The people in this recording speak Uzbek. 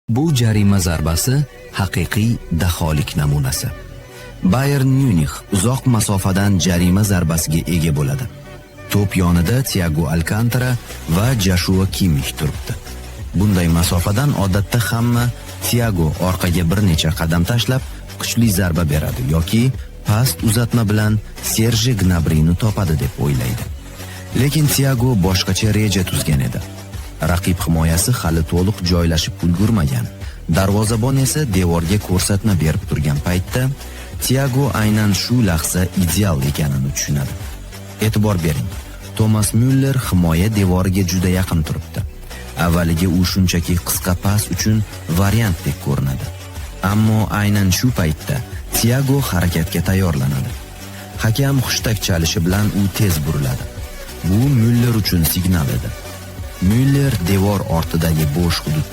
Bu jarima zarbasi haqiqiy daholik namunasi. Bayern Myunih uzoq masofadan jarima zarbasiga ega bo'ladi. To'p yonida Thiago Alcantara va Joshua Kimmich turibdi. Bunday masofadan odatda hamma Thiago orqaga bir necha qadam tashlab kuchli zarba beradi yoki past uzatma bilan Serge Gnabryni topadi deb o'ylaydi. Lekin Thiago boshqacha reja tuzgan edi. Raqib himoyasi hali to'liq joylashib ulgurmagan. Darvozabon esa devorga ko'rsatma berib turgan paytda Thiago aynan shu lahza ideal ekanini tushunadi. E'tibor bering, Thomas Müller himoya devoriga juda yaqin turibdi. Avvaliga u shunchaki qisqa pas uchun variantdek ko'rinadi. Ammo aynan shu paytda Thiago harakatga tayyorlanadi. Hakam hushtak chalishi bilan u tez buriladi. Bu Müller uchun signal edi. Müller devor ortidagi bo'sh hududga